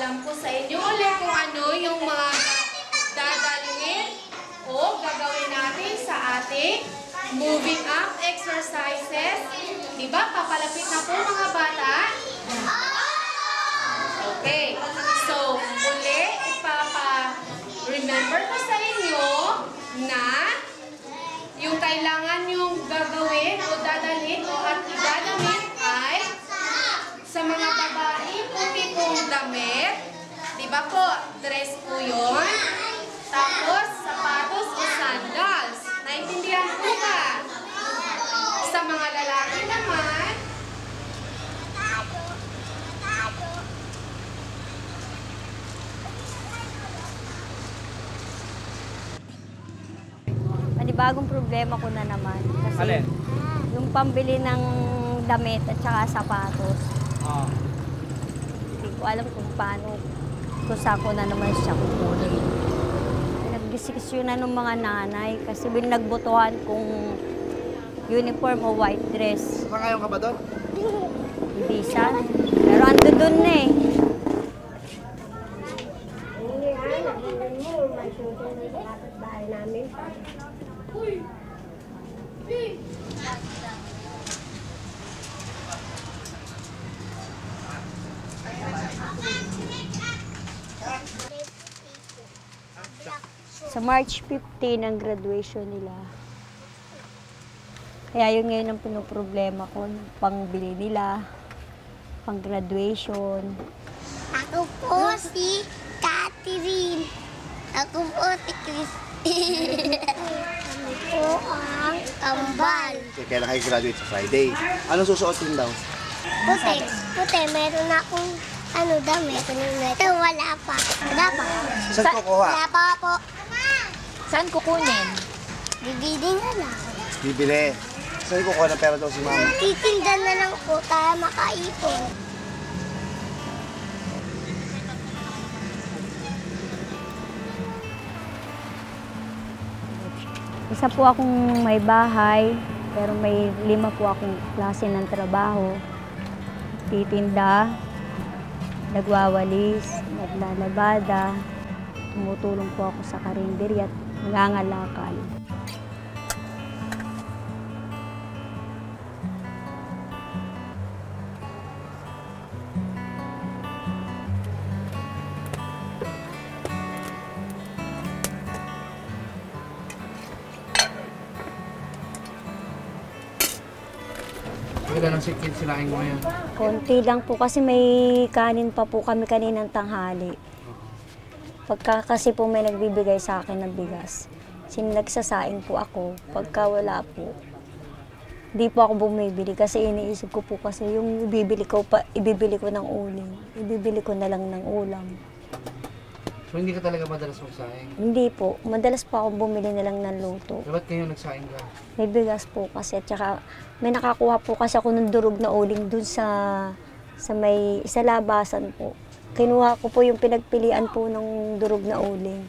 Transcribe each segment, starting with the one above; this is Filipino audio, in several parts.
alam ko sa inyo ulit kung ano yung mga dadalhin o gagawin natin sa ating moving up exercises. Diba? Papalapit na po mga bata. Okay. So, uli, ipapa-remember ko sa inyo na yung kailangan yung gagawin o dadalhin o at idadamit ay sa mga babae, puti pong damit. Diba po? Dress po yun. Tapos, sapatos o sandals. Naintindihan po ba? Sa mga lalaki naman, bagong problema ko na naman. Kasi yung pambili ng damit at saka sapatos. Hindi ko alam kung paano, kung saan ko na naman siya kukunin. Nag-diskusyon na ng mga nanay kasi binagbotohan kung uniform o white dress. Ngayon ka ba doon? Hindi siya. Pero ando doon na eh. Sa March 15 ang graduation nila. Kaya yun ngayon ang pinoproblema ko, pangbili nila, pang graduation. Ako po si Catherine. Ako po si Christine. Ako po ang kambal. Kailan kayo graduate sa Friday? Anong susuotin daw? Puti. Puti. Meron akong damit. Ito wala pa. Wala pa. Saan kukuha? Wala pa po. Saan kukunin? Bibili na lang. Bibili. Saan kukuha ng pera daw si mama? Titinda na lang po tayo makaipon. Isa po akong may bahay, pero may 5 po akong klase ng trabaho. Titinda, nagwawalis, naglalabada, tumutulong po ako sa karinderya at nangangalakal. Ilan ang sikit sinain mo ngayon? Konti lang po kasi may kanin pa po kami kaninang tanghali. Pagka kasi po may nagbibigay sa akin ng bigas, nagsasaing po ako. Pagka wala po, hindi po ako bumibili kasi iniisip ko po kasi yung ibibili ko ng uling. Ibibili ko na lang ng ulam. So hindi ka talaga madalas magsaing? Hindi po. Madalas po ako bumili na lang ng luto. So, ba't kayo nagsaing ka? May bigas po kasi at saka may nakakuha po kasi ako ng durog na uling dun sa labasan po. Kinuha ko po yung pinagpilian po ng durog na uling.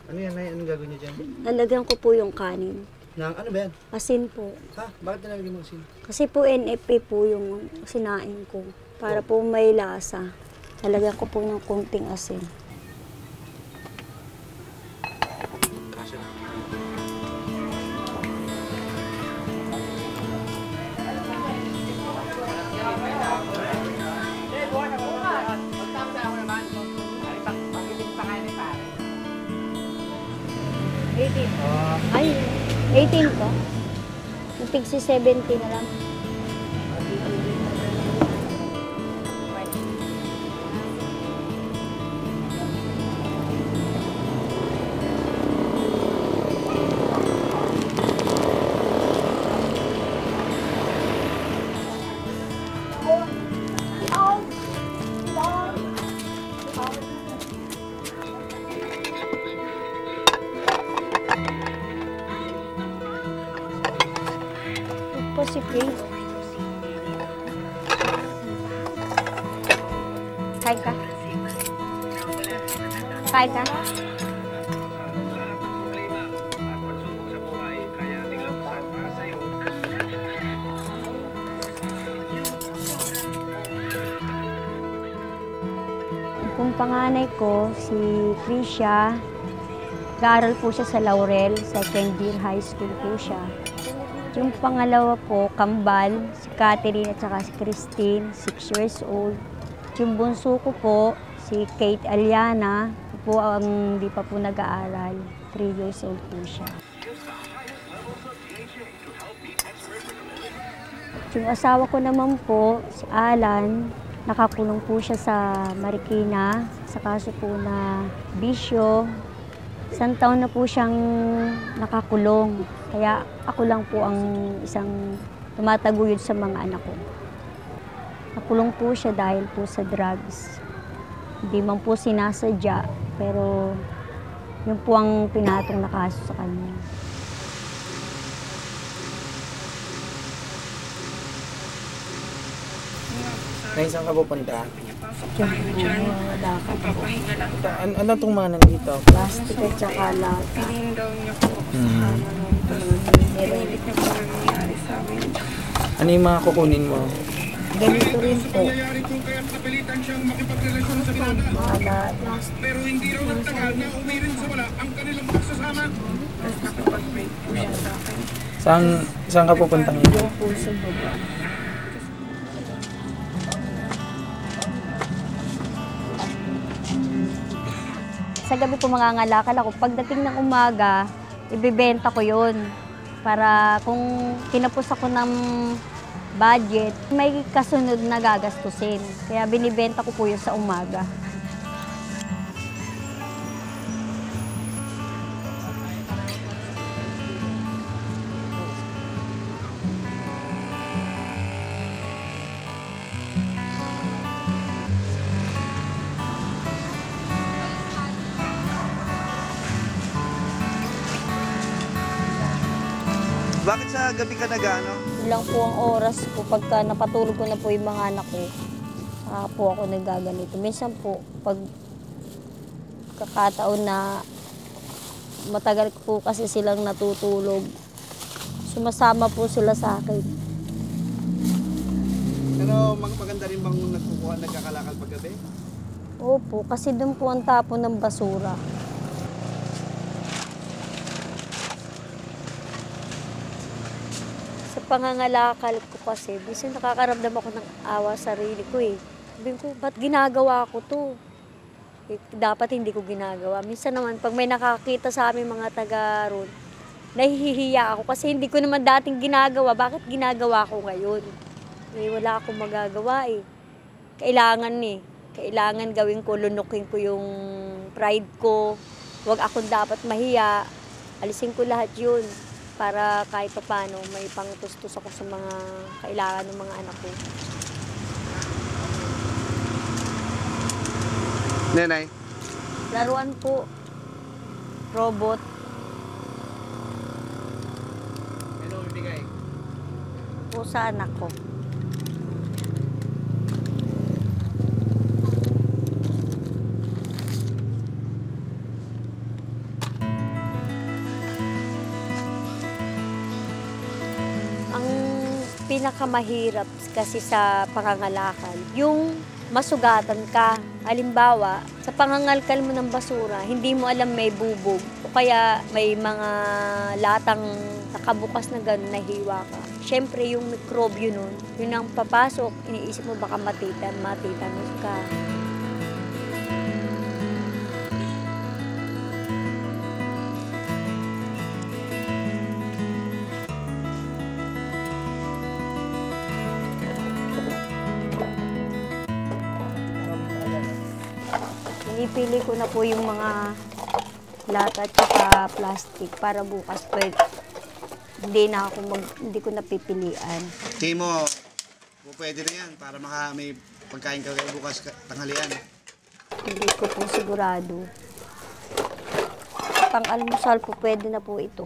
Ano yan, Nay? Anong gagawin niyo dyan? Lalagyan ko po yung kanin. Ano ba yan? Asin po. Ha? Bakit nalagyan mo asin? Kasi po NFA po yung sinain ko. Para po may lasa. Lalagyan ko po ng kunting asin. Ay, 18 ko. Yung tigsi 70 na lang. Si Prince. Kain ka? Kain ka? pong panganay ko, si Krisha, nag-aaral po siya sa Laurel, second year high school po siya. Yung pangalawa po, Kambal, si Catherine at saka si Christine, 6 years old. Yung bunso ko po, si Kate Aliana, po ang hindi pa po nag-aaral, 3 years old po siya. Yung asawa ko naman po, si Alan, nakakulong po siya sa Marikina, sa kaso po na bisyo. 1 taon na po siyang nakakulong. Kaya ako lang po ang isang tumataguyod sa mga anak ko. Nakulong po siya dahil po sa drugs. Hindi man po sinasadya, pero yun po ang pinatong na kaso sa kanya. Nay, saan ka pupunta? Diyan po, wala ka po. Ano itong mga nandito? Plastic at saka lata. Ano yung mga kukunin mo? Ganito rin po. Mga lata. Saan ka pupunta ngayon? Yung po sa baba. Sa gabi po mangangalakal ako. Pagdating ng umaga, ibibenta ko yun. Para kung kinapos ako ng budget, may kasunod na gagastusin. Kaya binibenta ko po yun sa umaga. Bakit sa gabi ka nag-ano? Yun lang po ang oras po pagka napatulog ko na po yung mga anak ko. Po ako nagaganito. Minsan po, pag kakataon na matagal po kasi silang natutulog, sumasama po sila sa akin. Pero maganda rin bang nagkakalakal paggabi? Opo, kasi doon po ang tapon ng basura. Sa pangangalakal ko kasi, minsan nakakaramdam ako ng awa sa sarili ko eh. Sabi ko, ba't ginagawa ko to? Eh, dapat hindi ko ginagawa. Minsan naman, pag may nakakita sa amin mga taga ron, nahihiya ako kasi hindi ko naman dating ginagawa. Bakit ginagawa ko ngayon? Eh, wala akong magagawa eh. Kailangan eh. Kailangan gawin ko, lunukin ko yung pride ko. Huwag akong dapat mahiya. Alisin ko lahat yun para kahit paano may pangtustos ako sa mga kailangan ng mga anak ko. Nenay? Laruan po. Robot. Ano bibigay? Po sa anak ko. Ang pinakamahirap kasi sa pangangalakal, yung masugatan ka. Halimbawa, sa pangangalkal mo ng basura, hindi mo alam may bubog o kaya may mga latang nakabukas na gano'n, nahiwa ka. Siyempre, yung mikrobyo nun, yun ang papasok, iniisip mo baka matitanong ka. Pinipili ko na po yung mga lata at saka plastic para bukas hindi ko napipilian. Timo, pwede na yan para may pagkain ka bukas tanghalian. Hindi ko po sigurado. Pang-almusal po pwede na po ito.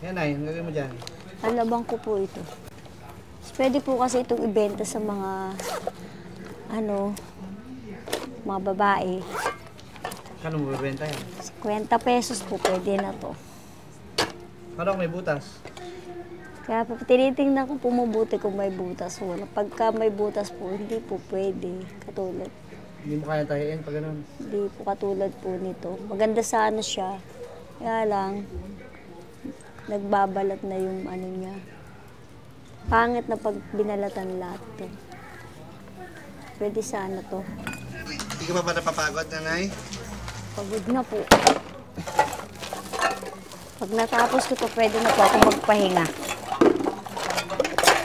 Yan ay, ang gagawin mo dyan. Alabang ko po ito. Pwede po kasi itong ibenta sa mga mga babae. Kano mo bibenta yan? 50 pesos po pwede na to. Paano kung may butas? Kaya po, tinitingnan ko pumubuti kung may butas. Wala. Pagka may butas po, hindi po pwede. Katulad. Hindi mo kaya tahiin pag ganun. Hindi po katulad po nito. Maganda sana siya. Kaya lang, nagbabalat na yung ano niya. Pangit na pag binalatan lahat to. Pwede sana to. Hindi ka pa ba napapagod, nanay? Pagod na po. Pag natapos ko to, pwede na po ako magpahinga.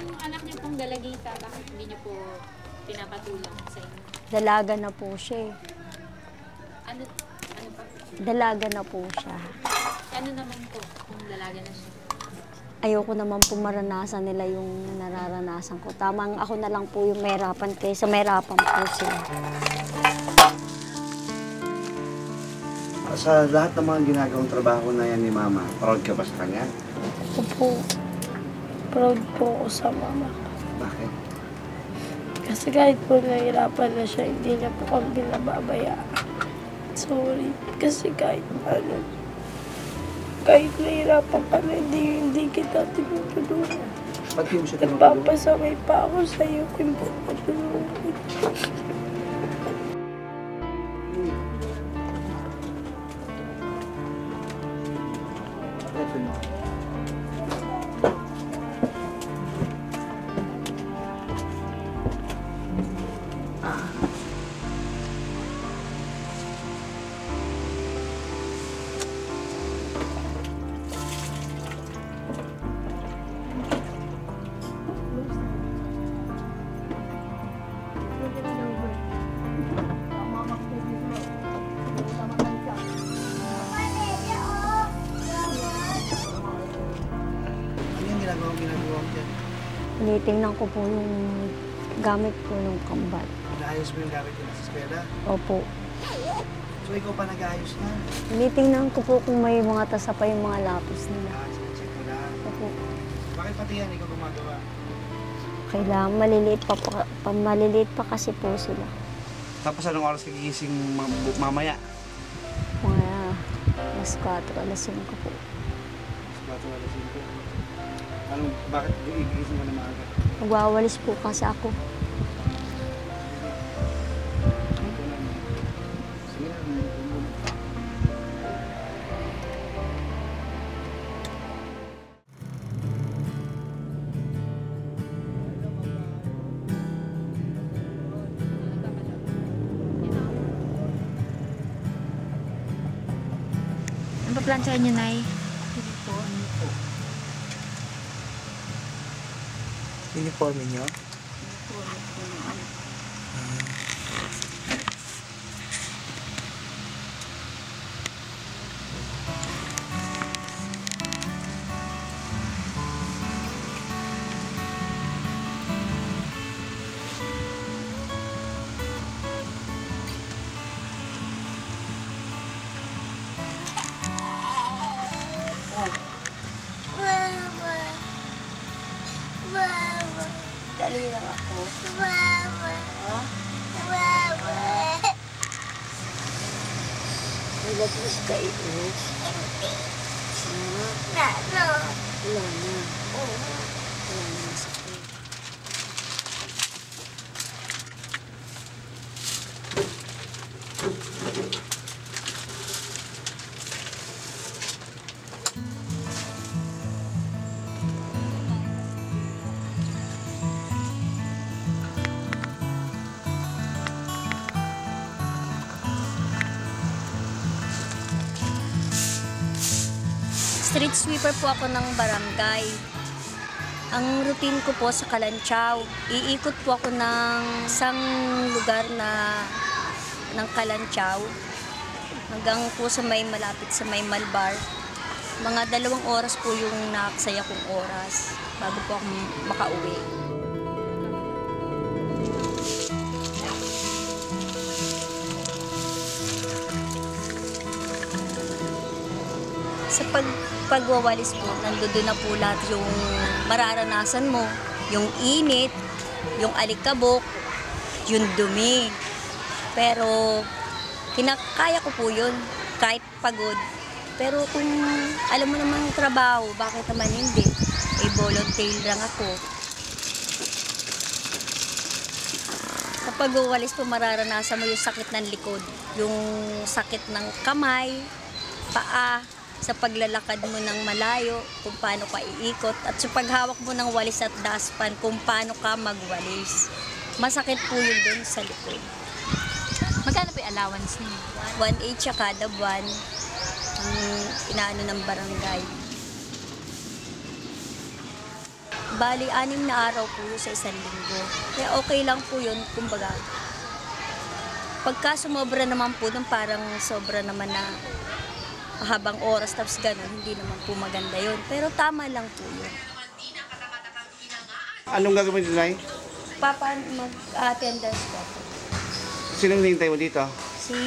Yung anak niyo pong dalagita, bakit hindi niyo po pinapatulong sa inyo? Dalaga na po siya eh. Ano pa? Dalaga na po siya. Ano naman po kung dalaga na siya? Ayoko naman po maranasan nila yung nararanasan ko. Tamang ako na lang po yung mahirapan kaysa mahirapan po sila. Sa lahat ng mga ginagawang trabaho na yan ni Mama, proud ka ba sa kanya? Opo, proud po ako sa mama ko. Bakit? Kasi kahit po nahihirapan na siya, hindi niya po kami pinababayaan. Sorry. Kasi kahit nahihirapan ka na, hindi kita tinutulungan. Ba't di mo siya tinutulungan? Nagpapasamay pa ako sa iyo kung patulungan. Ano yung ginagawa mo dyan? Tinitingnan ko po yung gamit po ng kambal. Inaayos mo yung gamit nila sa eskwela? Opo. So ikaw pa nag-aayos na? Tinitingnan ko po kung may mga tasa pa yung mga lapis nila. Check mo lang. Opo. Bakit pati yan ikaw gumagawa? Kailangan maliliit pa kasi po sila. Tapos anong oras ka gigising mamaya? Mga alas 4, alas 5 po. Bakit gigising ka na maaga? Magwawalis po kasi ako. Sige na. Ano ba plan sa inyo, Nay? Uniforme niyo? Dali lang ako. Nilagos ka ito. Wala na. Wala na sakit. Street sweeper po ako ng barangay. Ang routine ko po sa Kalanchaw, iikot po ako ng isang lugar ng Kalanchaw hanggang po sa may malapit sa may Malbar. Mga 2 oras po yung nakaksaya kong oras bago po ako makauwi. Sa pagwawalis po, nandoon na po lahat yung mararanasan mo, yung init, yung alikabok, yung dumi. Pero kinakaya ko po yun, kahit pagod. Pero kung alam mo naman yung trabaho, bakit naman hindi? volunteer lang ako. Kapag uwalis po, mararanasan mo yung sakit ng likod, yung sakit ng kamay, paa, sa paglalakad mo ng malayo, kung paano ka iikot, at sa paghawak mo ng walis at daspan, kung paano ka magwalis. Masakit po yun dun sa likod. Magkano po yung allowance niyo? 1.8 siya kada buwan ang inaano ng barangay. Bali, 6 na araw po yun sa isang linggo. Kaya okay lang po yun, kumbaga. Pagka sumobra naman po dun, parang sobra naman na habang oras, tapos gano'n, hindi naman po maganda yun. Pero tama lang po yun. Anong gagawin nila? Papa, mag-attendance po ako. Sinong hinihintay mo dito? Si...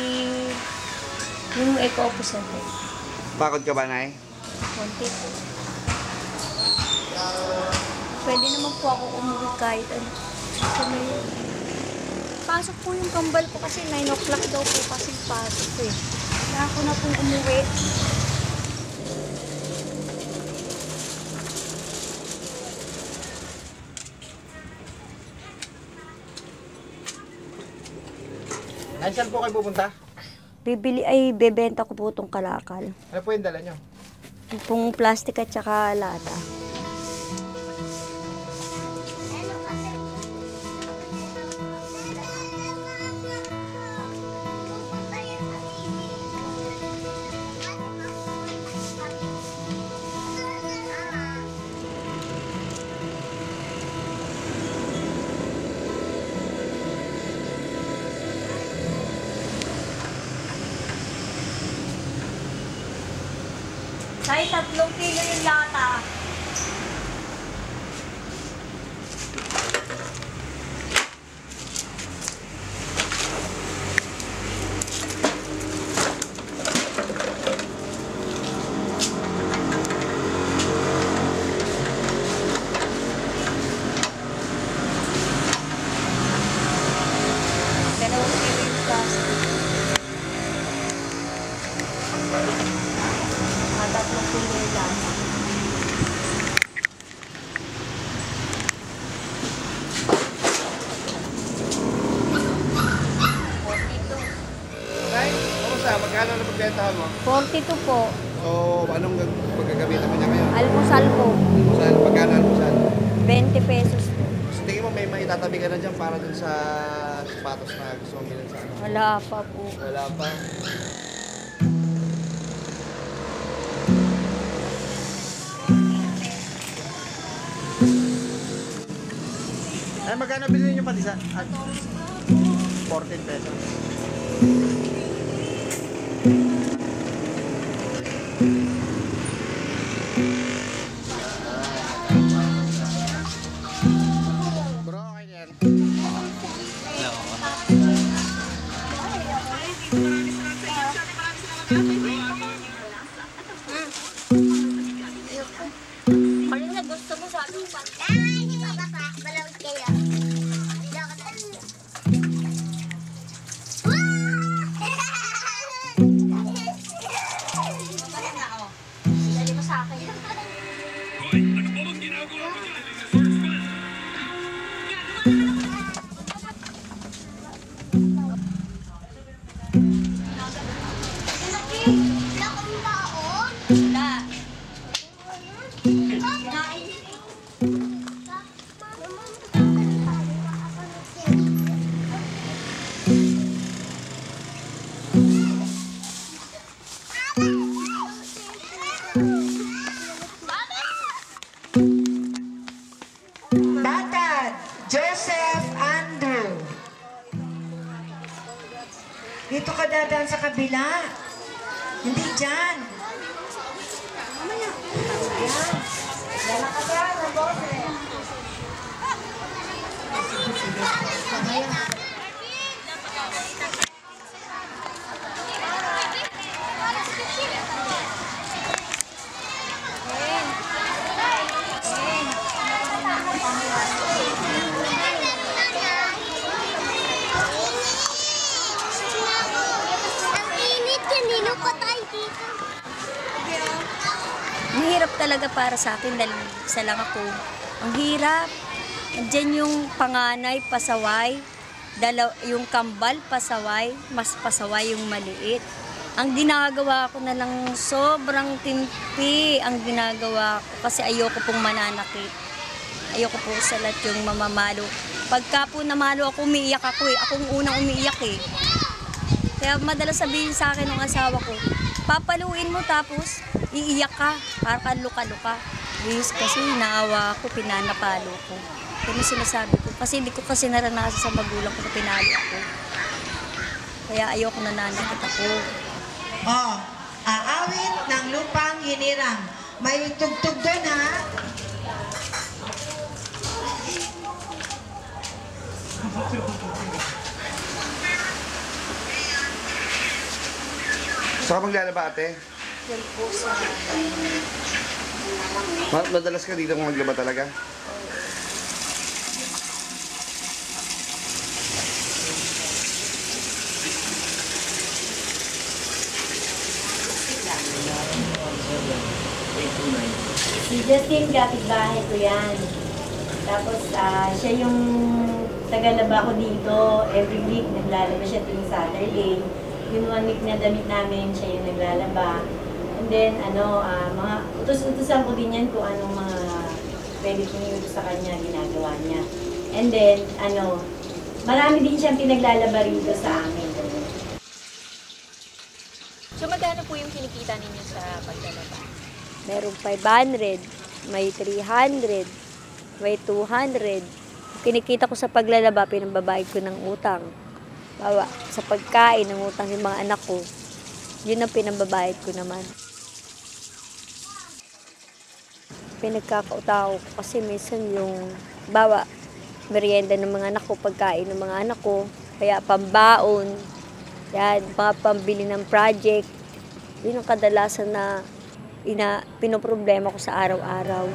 yung eco-officer po. Pagod ka ba, Nay? Konti po. Pwede naman po ako umuwi kahit ano. So, may... Pasok po yung kambal ko kasi 9 o'clock daw po kasi pasok po eh. Kaya ako na pong umuwi. Nay, saan po kayo pupunta? Bebenta ko po itong kalakal. Ano po yung dala nyo? Yung pong plastic at saka lata. Ay, 3 kilo yung lata. Dalawang kilo yung plastic. 3 kilo yung lata. Nay, kamusta? Magkano na pagbentahan mo? 42 po. So, anong paggagamitan mo niya ngayon? Almusal po. Almusal, magkano almusal? 20 pesos po. So, tingin mo may maitatabi ka na dyan para dun sa sapatos na gusto mong bilhin sa ano? Wala pa po. Wala pa. Ay, magkano bilhin niyo pati sa? 14 pesos. Bro, okay yan. Ano na gusto mo sabi mo pa? Hindi pa ba pa? Malawit kayo. Dali mo sa akin. Wala. Batad, Joseph Andrew. Dito ka dadaan sa kabila. Hindi dyan. Mamaya. Yan. Yan ka dyan, ang boses. Mamaya. Ang init, kanino pa tayo dito? Mahirap talaga para sa akin dahil isa lang ako. Ang hirap. Diyan yung panganay, pasaway. Yung kambal, pasaway. Mas pasaway yung maliit. Ang ginagawa ko na lang sobrang timpi ang ginagawa ko kasi ayoko pong mananakit. Ayoko po sa lahat yung mamamalo. Pagka po namalo ako, umiiyak ako eh. Akong unang umiiyak eh. Kaya madalas sabihin sa akin ng asawa ko, papaluin mo tapos iiyak ka, para kang luka-luka. Yes, kasi naawa ako, pinanapalo ko. Kaya sinasabi ko, kasi hindi ko kasi naranasan sa magulang ko na pinalo ako. Kaya ayoko nananakit ako. Oh, aawit ng lupang hinirang. May tugtog doon, ha? Saan ka maglalaba, ate? Yan po sa... Madalas ka dito kung maglaba talaga? Si Justin, kapitbahay ko yan. Tapos siya yung tagalaba ko dito. Every week naglalaba siya tuwing Saturday. Yung 1 week na damit namin, siya yung naglalaba. And then, mga utos-utosan ko din yan kung anong mga pwede kong iutos sa kanya, ginagawa niya. And then, marami din siyang pinaglalaba rito sa amin. So magkano po yung kinikita ninyo sa paglalaba? Merong 500, may 300, may 200. Kinikita ko sa paglalaba, pinambabayad ko ng utang. Bawa, sa pagkain ng utang yung mga anak ko, yun ang pinambabayad ko naman. Pinagkakautao ko kasi minsan yung, bawa, merienda ng mga anak ko, pagkain ng mga anak ko, kaya pambaon, yan, mga pambili ng project. Yun ang kadalasan na pinoproblema ko sa araw-araw.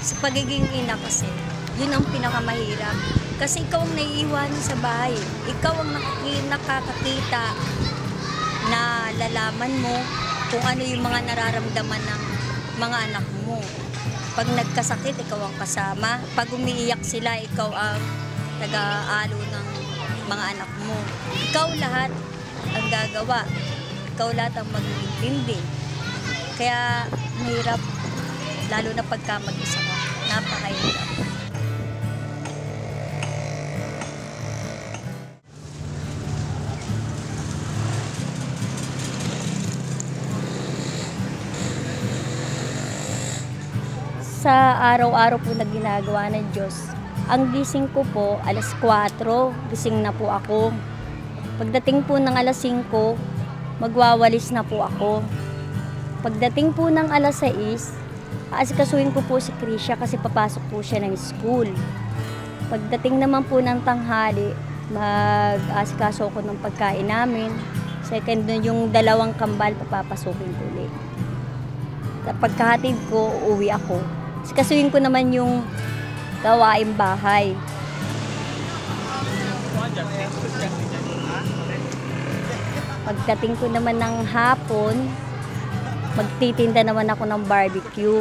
Sa pagiging ina kasi, yun ang pinakamahirap. Kasi ikaw ang naiiwan sa bahay. Ikaw ang nakakakita na lalaman mo kung ano yung mga nararamdaman ng mga anak mo. Pag nagkasakit, ikaw ang kasama. Pag umiiyak sila, ikaw ang nag-aalo ng mga anak mo. Ikaw lahat ang gagawa. Ikaw lahat ang mag-iintindi. Kaya mahirap, lalo na pagka mag-isa ka. Napakahirap. Sa araw-araw po na ginagawa ng Diyos, ang gising ko po, alas 4, gising na po ako. Pagdating po ng alas 5, magwawalis na po ako. Pagdating po ng alas 6, aasikasuhin ko po si Krisha kasi papasok po siya ng school. Pagdating naman po ng tanghali, mag-aasikaso ko ng pagkain namin. Second, yung 2 kambal, papapasukin ko ulit. Pagkahatid ko, uuwi ako. Asikasuhin ko naman yung gawaing bahay. Pagdating ko naman ng hapon, magtitinda naman ako ng barbecue.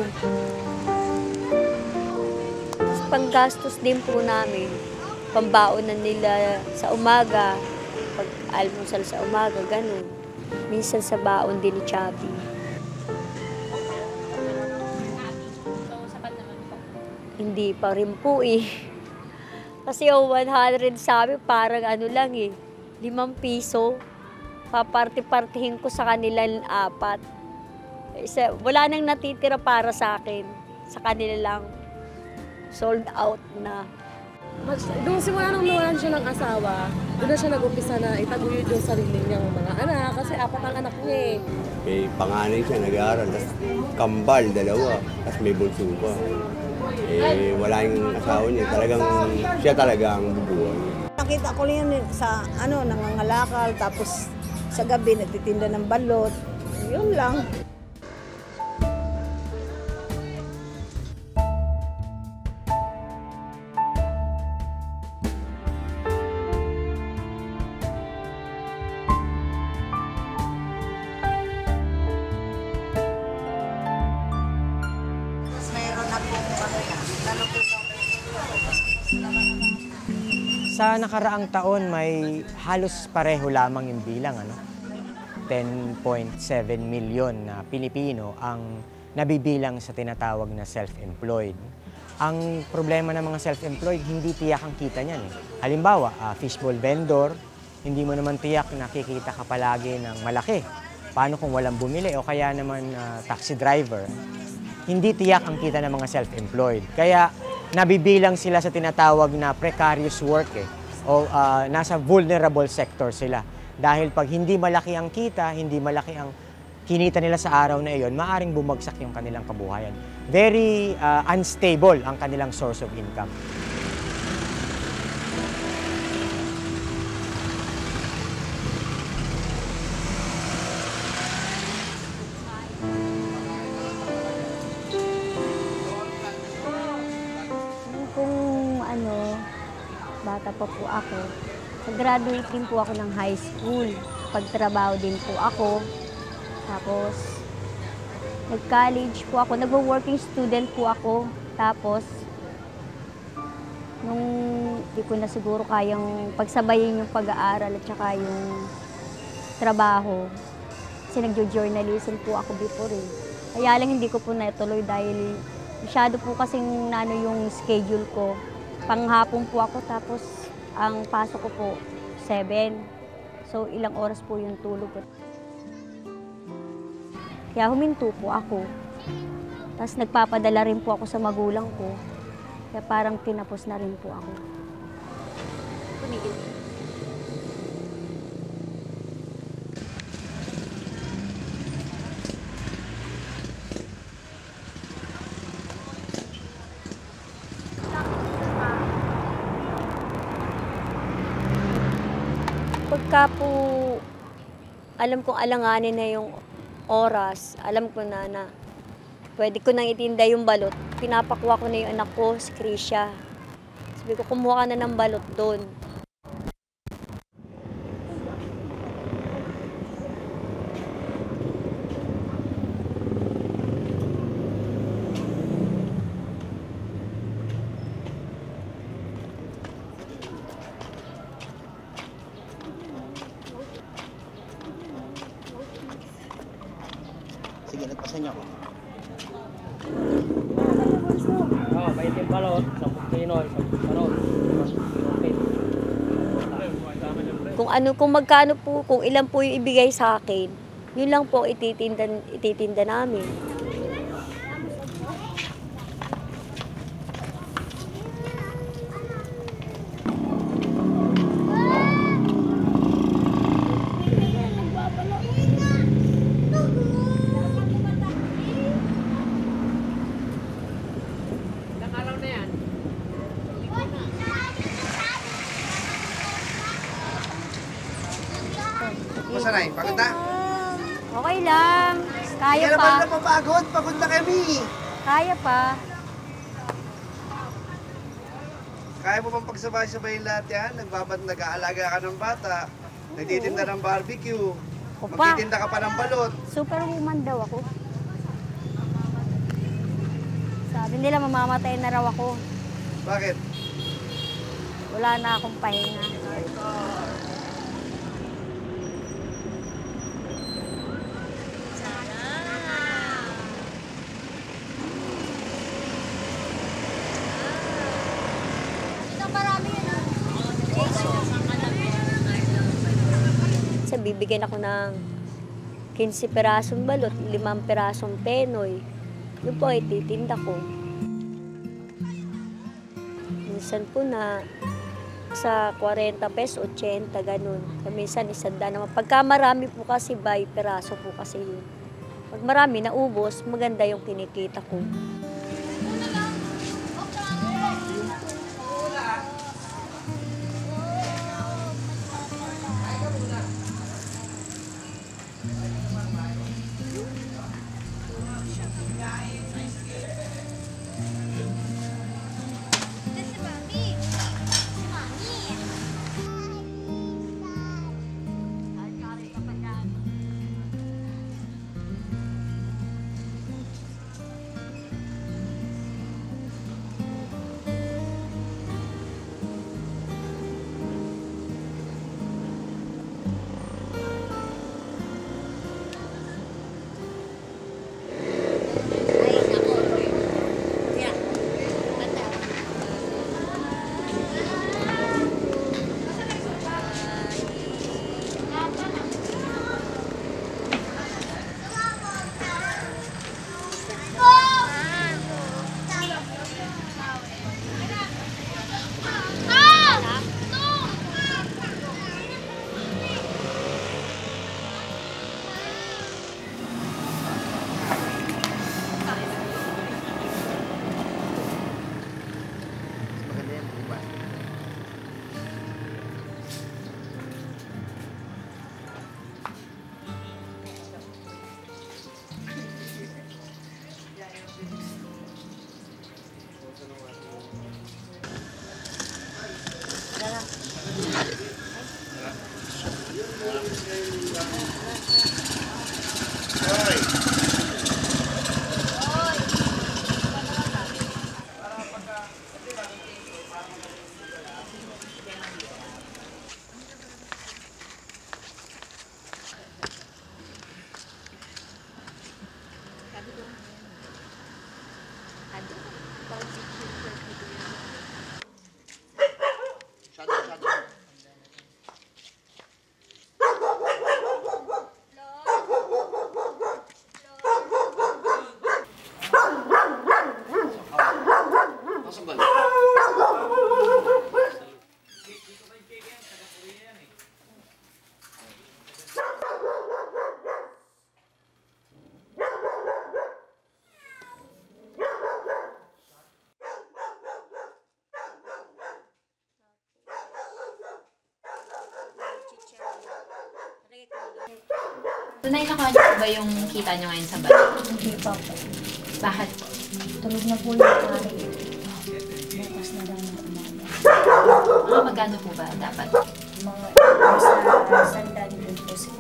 Panggastos din po namin, pambaon na nila sa umaga, pag-almusal sa umaga, ganun. Minsan sa baon din ni Chubby. Hindi pa rin po eh. Kasi yung 100 sabi, parang ano lang eh, 5 piso. Paparte-partihin ko sa kanila 4. Wala nang natitira para sa akin. Sa kanila lang. Sold out na. Doon simula nung nawalan siya ng asawa, doon na siya nag-umpisa na itaguyod yung sarili niyang mga anak. Kasi 4 ang anak niya eh. May panganay siya, nag-aaral. Tapos kambal, 2. Tapos may bunso pa. Wala yung asawa niya. Talagang siya talaga ang bubuhay. Nakita ko lang yun sa nangangalakal, tapos sa gabi nagtitinda ng balot. Yun lang. Sa nakaraang taon, may halos pareho lamang yung bilang. 10.7 milyon na Pilipino ang nabibilang sa tinatawag na self-employed. Ang problema ng mga self-employed, hindi tiyak ang kita niyan. Halimbawa, fishbowl vendor, hindi mo naman tiyak nakikita ka palagi ng malaki. Paano kung walang bumili? O kaya naman taxi driver, hindi tiyak ang kita ng mga self-employed. Kaya nabibilang sila sa tinatawag na precarious work o nasa vulnerable sector sila. Dahil pag hindi malaki ang kita, hindi malaki ang kinita nila sa araw na iyon, maaring bumagsak yung kanilang kabuhayan. Very unstable ang kanilang source of income. Bata pa po ako. Nag-graduate din po ako ng high school. Pagtrabaho din po ako. Tapos, nag-college po ako. Nag-working student po ako. Tapos, nung di ko na siguro kayang pagsabayin yung pag-aaral at saka yung trabaho. Kasi nag-journalism po ako before eh. Kaya lang hindi ko po natuloy dahil masyado po kasing yung schedule ko. Panghapon po ako, tapos ang pasok ko po 7. So, ilang oras po yung tulog ko. Kaya huminto po ako. Tapos nagpapadala rin po ako sa magulang ko. Kaya parang tinapos na rin po ako. Tumigil. Pagka po alam kong alanganin na yung oras, alam ko na pwede ko nang itinda yung balot. Pinapakuha ko na yung anak ko, si Krisha. Sabi ko, kumuha ka na ng balot doon. Sige, nagpasan niyo ako. Bait yung balot, 10 Pinoy, 10 balot. Okay. Kung magkano po, kung ilan po yung ibigay sa akin, yun lang po ititinda namin. Kumusta na eh? Pagod na? Okay lang. Kaya Hindi pa. naman na mapagod. Pagod na kami. Kaya pa. Kaya mo bang pagsabay-sabayin lahat yan? Nag-aalaga ka ng bata. Nagtitinda ng barbecue. Opa. Magtitinda ka pa ng balot. Superwoman daw ako. Sabi nila mamamatay na raw ako. Bakit? Wala na akong pahinga. Bibigyan ako ng 15 pirasong balot, 5 pirasong penoy. Yun po ay titinda ko. Minsan po na sa 40 pesos, 80, ganun. Minsan 100 naman. Pagka marami po kasi by piraso po kasi yun. Pag marami naubos, maganda yung kinikita ko. Tunay na niyo po ba yung kita niyo ngayon sa bahay? Hindi pa po. Bakit po? Tulog na po yung pare. Bukas na lang na umaga. Mga magkano po ba dapat? Mga sa sandali din po sila.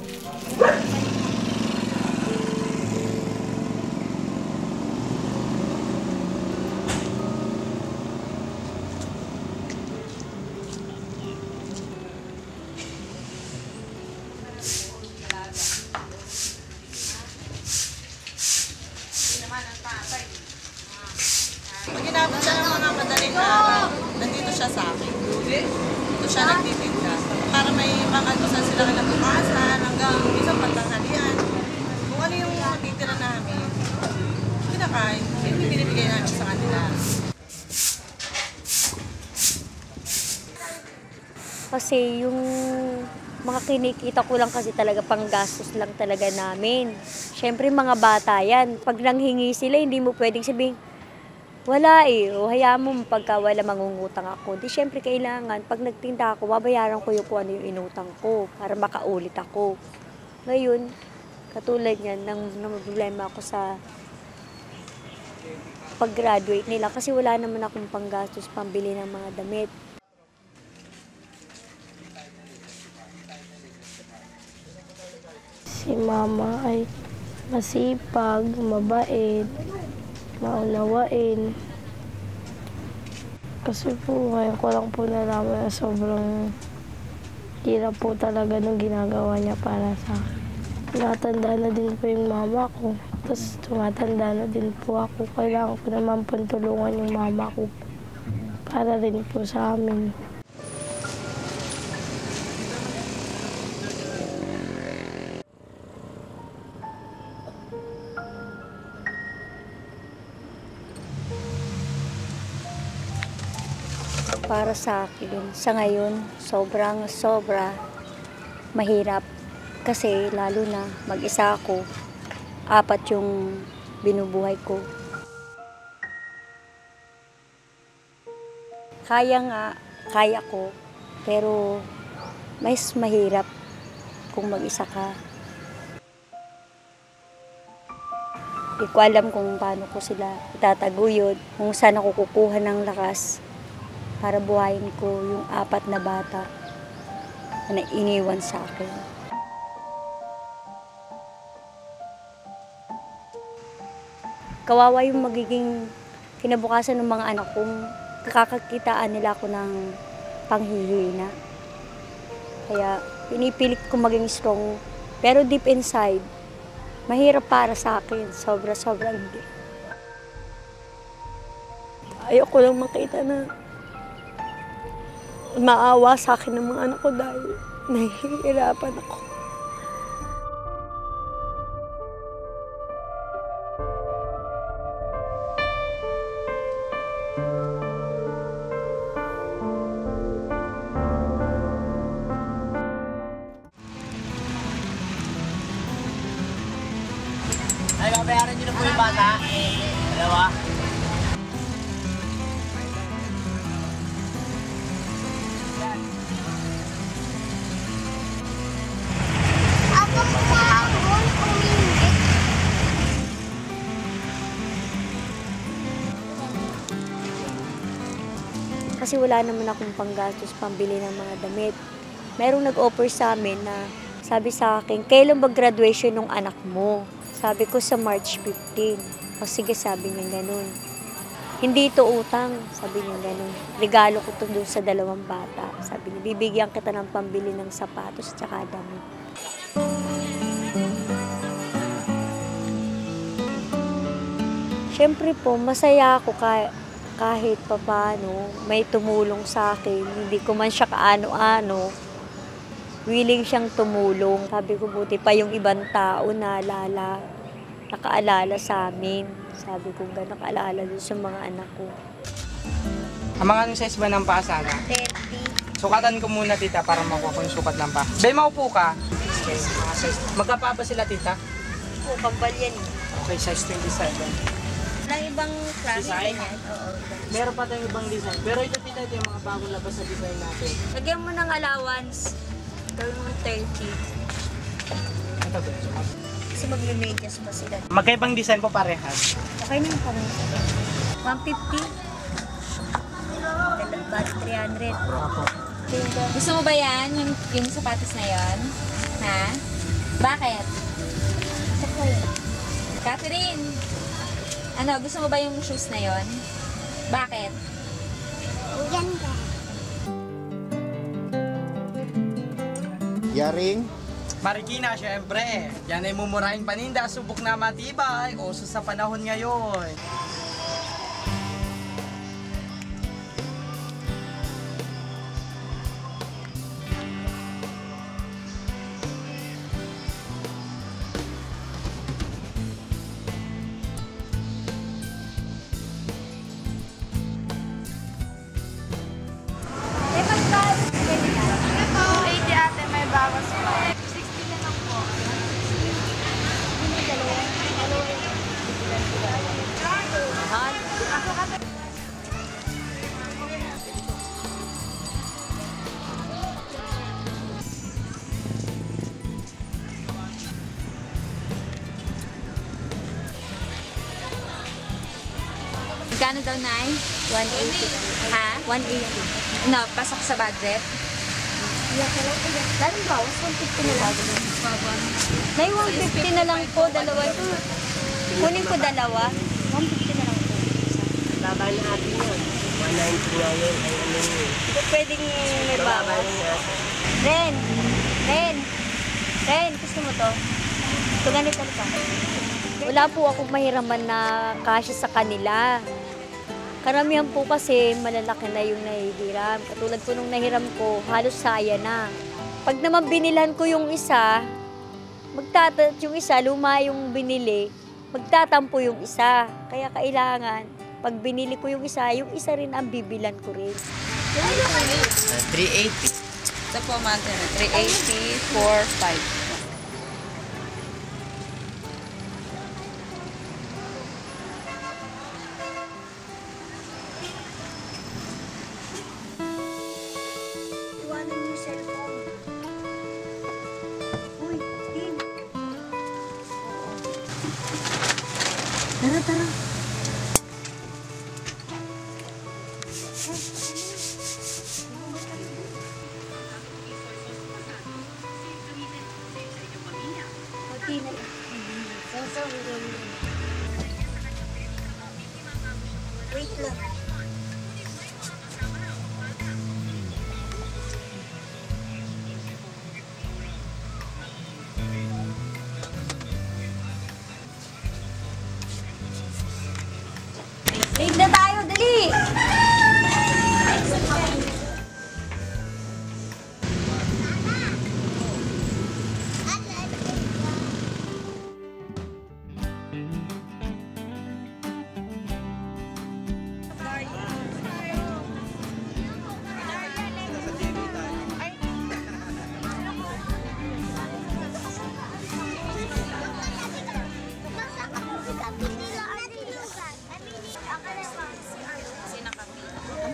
Pag inabot siya ng mga madaling araw, nandito siya sa akin. Dito siya nagtitinda. Para may makantusan sila kinabukasan hanggang isang pantanghalian. Kung ano yung titira namin, kinakain, yung binibigay namin sa kanila. Kasi yung mga kinikita ko lang kasi talaga panggastos lang talaga namin. Siyempre mga bata yan. Pag nanghingi sila, hindi mo pwedeng sabihin, wala eh. O hayaan mo pagka wala mangungutang ako. Di siyempre kailangan, pag nagtinda ako, babayaran ko yung kung ano yung inutang ko para makaulit ako. Ngayon, katulad yan, nang problema ako sa pag-graduate nila kasi wala naman akong panggastos, pambili ng mga damit. Si mama ay masipag, mabait, maunawain. Kasi po ngayon ko lang po nalaman na sobrang hirap po talaga nung ginagawa niya para sa akin. Natanda na din po yung mama ko. Tapos tumatanda na din po ako. Kailangan ko naman po tulungan yung mama ko para rin po sa amin. Para sa akin, sa ngayon, sobra mahirap. Kasi lalo na mag-isa ako, 4 yung binubuhay ko. Kaya ko, pero mas mahirap kung mag-isa ka. Hindi ko alam kung paano ko sila itataguyod, kung saan ako kukuha ng lakas para buhayin ko yung 4 na bata na iniwan sa akin. Kawawa yung magiging kinabukasan ng mga anak kong kakakakitaan nila ako ng panghihina. Kaya pinipilit ko maging strong, pero deep inside, mahirap para sa akin, sobrang hindi. Ayoko lang makita na maawa sa akin ng mga anak ko dahil nahihirapan ako. Ay, babayaran niyo na po yung bata. Dalawa. Kasi wala naman akong panggastos, pambili ng mga damit. Merong nag-offer sa amin na sabi sa akin, kailan ba graduation ng anak mo? Sabi ko sa March 15. O sige, sabi niya ganun. Hindi ito utang, sabi niya ganun. Regalo ko ito doon sa 2 bata. Sabi niya, bibigyan kita ng pambili ng sapatos at saka damit. Siyempre po, masaya ako kahit papano may tumulong sa akin. Hindi ko man siya kaano-ano, willing siyang tumulong. Sabi ko, buti pa yung ibang tao nakaalala sa amin. Sabi ko, nakaalala dun sa mga anak ko. Ang mga anong size ba ng paa sana? 30. Sukatan ko muna, tita, para makuha ko yung sukat ng paa. Bay, maupo ka. Magkapaa ba sila, tita? Oo, kambal yan. Okay, size 27. Ng ibang klase Design? yan. Oo, Meron pa tayong ibang design. Pero ito, tita, ito yung mga bagong labas sa design natin. lagyan mo ng allowance. Gawin mo 30. Ito, Kasi magme-medyas pa sila. magkaibang design po parehas. Okay na yung kami. 150. Bali 300. Gusto mo ba yan? Yung sapatos na yon? Ha? Bakit? Catherine! Ano, gusto mo ba yung shoes na yon? Bakit? Ganda. Yaring? Marikina, syempre. Yan ay mumurahin paninda, subok na matibay. Uso sa panahon ngayon. Magkano daw, Nay? 180. Ha? 180. No, pasok sa budget. Daling bawas, 150 na lang. Nay, 150 na lang po, dalawa. Kunin ko dalawa. 150 na lang po. Baba natin yun. 190 nga yun. Ay, ano yun. Hindi pwedeng may bawas. Ren, gusto mo to? Ito ganito pa. Wala po akong mahiraman na kasya sa kanila. Karamihan po kasi malalaki na yung nahihiram. Katulad po nung nahiram ko, halos saya na. Pag naman binilhan ko yung isa, yung isa, luma yung binili, magtatampo yung isa. Kaya kailangan, pag binili ko yung isa rin ang bibilan ko rin. 380. Ito po, mante. 380, 4, 5. Iwanan yung cellphone. Uy, Din. Tara. Wait lang. Late na tayo, dali!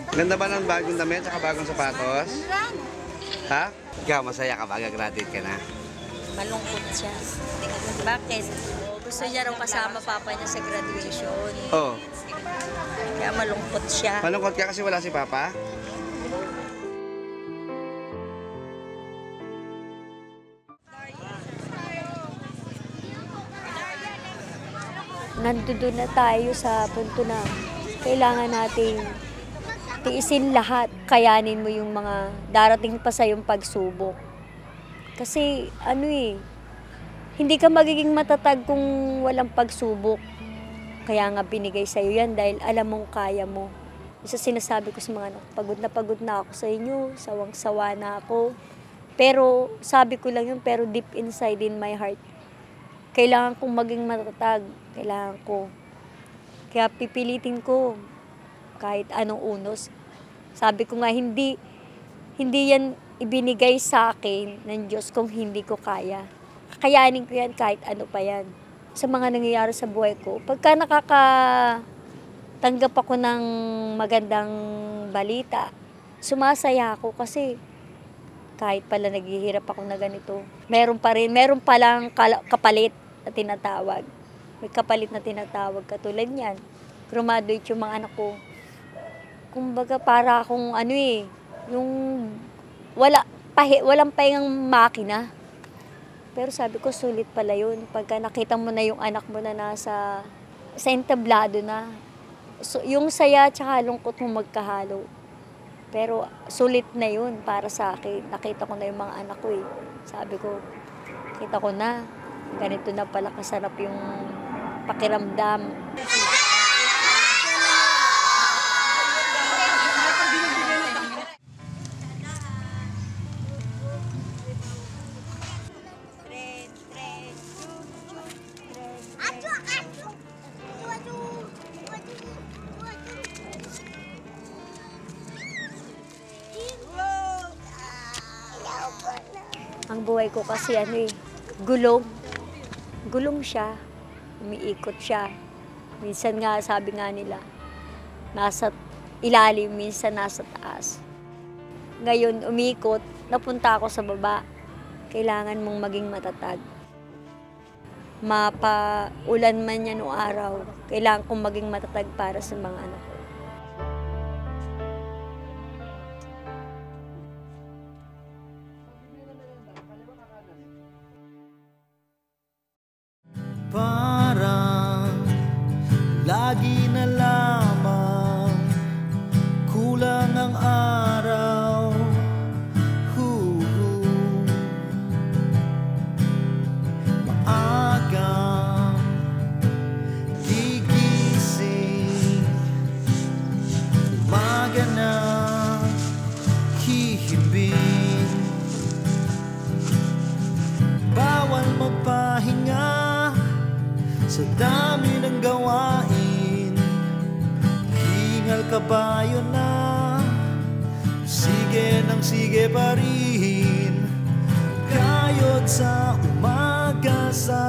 Ganda ba ng bagong damit at bagong sapatos? Ha? Ikaw, masaya ka ba? Gagraduate ka na? Malungkot siya. Bakit? Gusto niya raw kasama papa niya sa graduation. Oo. Kaya malungkot siya. Malungkot ka kasi wala si Papa? Nandoon na tayo sa punto na kailangan nating tiisin lahat, kayanin mo yung mga darating pa sa yung pagsubok. Kasi hindi ka magiging matatag kung walang pagsubok. Kaya nga binigay sa'yo yan dahil alam mong kaya mo. Isa sinasabi ko sa mga anak, pagod na ako sa inyo, sawang-sawa na ako. Pero sabi ko lang yun, pero deep inside in my heart, kailangan kong maging matatag, kailangan ko. Kaya pipilitin ko kahit anong unos. Sabi ko nga, hindi yan ibinigay sa akin ng Diyos kung hindi ko kaya. Kakayanin ko yan kahit ano pa yan. Sa mga nangyayari sa buhay ko, pagka tanggap ako ng magandang balita, sumasaya ako kasi kahit pala naghihirap ako na ganito, meron palang kapalit na tinatawag. May kapalit na tinatawag katulad niyan. Graduate yung mga anak ko. Kumbaga para akong yung walang pahingang makina. Pero sabi ko, sulit pala yun. Pagka nakita mo na yung anak mo na nasa entablado na, so, yung saya at lungkot mo magkahalo. Pero sulit na yun para sa akin. Nakita ko na yung mga anak ko eh. Sabi ko, kita ko na, ganito na pala kasarap yung pakiramdam. Ang buhay ko kasi gulong. Gulong siya. Umiikot siya. Minsan nga, sabi nga nila, nasa ilalim, minsan nasa taas. Ngayon, umiikot, napunta ako sa baba. Kailangan mong maging matatag. Mapaulan man yan o araw, kailangan kong maging matatag para sa mga anak ko. Parang lagi na lamang kulang ang araw. Maagang gigising, umaga na hihimbing. Bawal magpahinga sa dami ng gawain, hingal kabayo na, sige nang sige pa rin. Kayod sa umaga sa